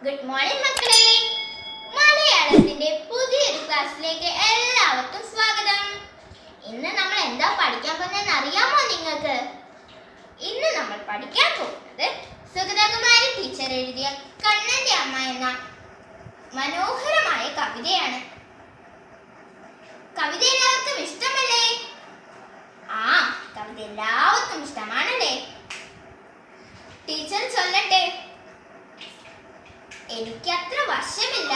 Good morning മക്കളെ. മലയാളത്തിന്റെ പുതിയൊരു ക്ലാസ്സിലേക്ക് എല്ലാവർക്കും സ്വാഗതം. ഇന്ന് നമ്മൾ എന്താ പഠിക്കാൻ പോകുന്നതെന്ന് അറിയാമോ നിങ്ങൾക്ക്? ഇന്ന് നമ്മൾ പഠിക്കാൻ പോകുന്നത് സുഗതകുമാരി ടീച്ചർ എഴുതിയ കണ്ണന്റെ അമ്മ എന്ന മനോഹരമായ കവിതയാണ്. കവിത എല്ലാവർക്കും ഇഷ്ടമല്ലേ? കവിത എല്ലാവർക്കും ഇഷ്ടമാണല്ലേ? ടീച്ചർ ചൊല്ലട്ടെ. എനിക്ക് അത്ര വശമില്ല.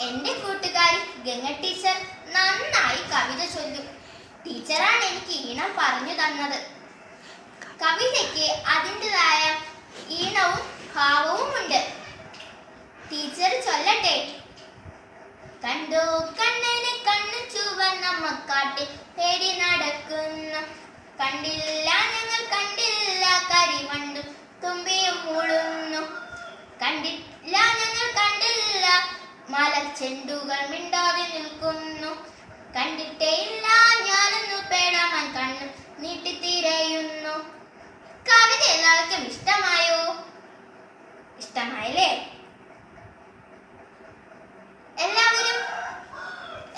എന്റെ കൂട്ടുകാരി ഗംഗ ടീച്ചർ നന്നായി കവിത ചൊല്ലും. ടീച്ചറാണ് എനിക്ക് ഈണം പറഞ്ഞു തന്നത്. കവിതയ്ക്ക് അതിൻ്റെതായ ഈണവും ഭാവവും ഉണ്ട്. ടീച്ചർ ചൊല്ലട്ടെ. കണ്ടോ കണ്ണനെ കണ്ണു ചുവന്ന കാട്ടിൽ തേടി നടക്കുന്നു. കണ്ടില്ല ഞങ്ങൾ കണ്ടില്ല കരിവണ്ടും തുമ്പിയും മൂളുന്നു. കണ്ടില്ല ഞങ്ങൾ കണ്ടില്ല മലർച്ചെണ്ടുകൾ മിണ്ടാതെ നിൽക്കുന്നു. കണ്ടിട്ടേ ഇല്ല ഞാനൊന്നു പേടമാൻ കണ്ണു നീട്ടി തിരയുന്നു. കവിത എല്ലാവർക്കും ഇഷ്ടമായോ? ഇഷ്ടമായല്ലേ?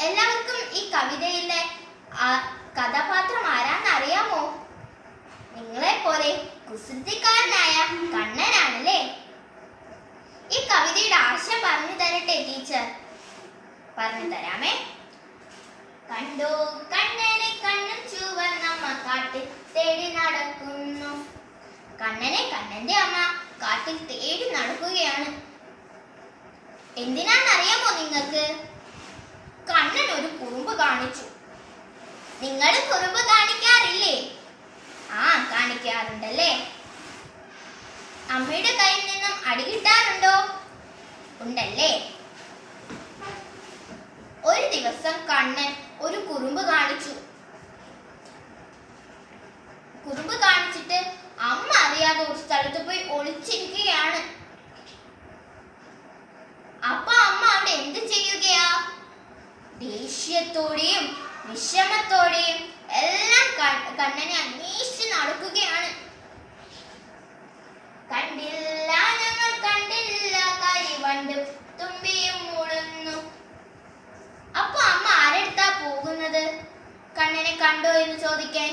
എല്ലാവർക്കും ഈ കവിതയിലെ കഥാപാത്രം ആരാന്ന് അറിയാമോ? നിങ്ങളെ പോലെ കുസൃതിക്കാരനായ കണ്ണനാണല്ലേ? ഈ കവിതയുടെ ആശയം പറഞ്ഞു തരട്ടെ ടീച്ചർ? പറഞ്ഞു തരാമേ. കണ്ടോ കണ്ണനെ കണ്ണും ചുവന്ന കാട്ടിൽ തേടി നടക്കുന്നു. കണ്ണനെ കണ്ണന്റെ അമ്മ കാട്ടിൽ തേടി നടക്കുകയാണ്. എന്തിനാണെന്നറിയാമോ നിങ്ങൾക്ക്? കണ്ണൻ ഒരു കുറുമ്പ് കാണിച്ചു. നിങ്ങൾ കുറുമ്പ് കാണിക്കാറില്ലേ? കാണിക്കാറുണ്ടല്ലേ? അമ്മയുടെ കയ്യിൽ നിന്നും അടി കിട്ടാറുണ്ടോ? ഉണ്ടല്ലേ? ഒരു ദിവസം കണ്ണൻ ഒരു കുറുമ്പ് കാണിച്ചു. കുറുമ്പ് കാണിച്ചിട്ട് അമ്മ അറിയാതെ ഒരു സ്ഥലത്ത് പോയി ഒളിച്ചിരിക്കുകയാണ്. അപ്പൊ അമ്മ അവിടെ എന്ത് ചെയ്യുകയാ? ദേഷ്യത്തോടെയും വിഷമത്തോടെയും എല്ലാം കണ്ണനെ അന്വേഷിച്ച് നടക്കുകയാണ്. കണ്ടില്ല ഞങ്ങൾ കണ്ടില്ല കരിവണ്ടും തുമ്പിയും മൂളുന്നു. അപ്പൊ അമ്മ ആരെടുത്താ പോകുന്നത്? കണ്ണനെ കണ്ടോ എന്ന് ചോദിക്കാൻ.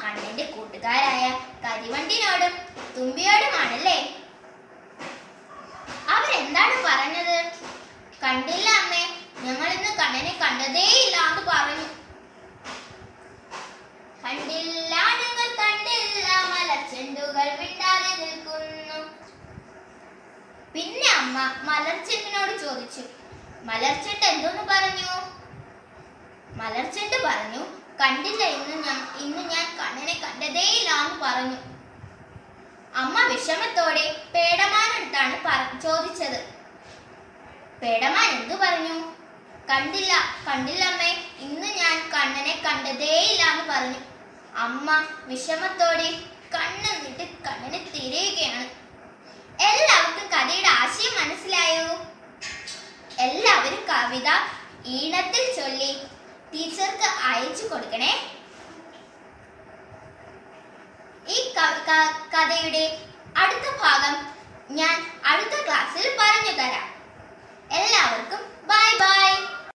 കണ്ണന്റെ കൂട്ടുകാരായ കരിവണ്ടിനോടും തുമ്പിയോടുമാണല്ലേ? അവരെന്താണ് പറഞ്ഞത്? കണ്ടില്ല അമ്മേ, ഞങ്ങൾ ഇന്ന് കണ്ണനെ കണ്ടതേ ഇല്ല എന്ന് പറഞ്ഞു. കണ്ടില്ല ഞങ്ങൾ കണ്ടില്ല മലർച്ചെണ്ടുകൾ മിണ്ടാതെ നിൽക്കുന്നു. പിന്നെ അമ്മ മലർച്ചെണ്ടിനോട് ചോദിച്ചു. മലർച്ചെണ്ട് എന്തോന്ന് പറഞ്ഞു? മലർച്ചെണ്ട് പറഞ്ഞു, കണ്ടില്ല, ഇന്ന് ഞാൻ കണ്ണനെ കണ്ടതേ ഇല്ല എന്ന് പറഞ്ഞു. അമ്മ വിഷമത്തോടെ പേടമാനടുത്താണ് ചോദിച്ചത്. പേടമാൻ എന്തു പറഞ്ഞു? കണ്ടില്ല അമ്മേ, ഇന്ന് ഞാൻ കണ്ണനെ കണ്ടതേ ഇല്ല എന്ന് പറഞ്ഞു. അമ്മ വിഷമത്തോടെ കണ്ണും വിട്ട് കണ്ണനെ തിരയുകയാണ്. എല്ലാവർക്കും കഥയുടെ ആശയം മനസ്സിലായോ? എല്ലാവരും കവിത ഈണത്തിൽ ചൊല്ലി ടീച്ചർക്ക് അയച്ചു കൊടുക്കണേ. ഈ കഥയുടെ അടുത്ത ഭാഗം ഞാൻ അടുത്ത ക്ലാസ്സിൽ പറഞ്ഞു തരാം. എല്ലാവർക്കും ബൈ ബൈ.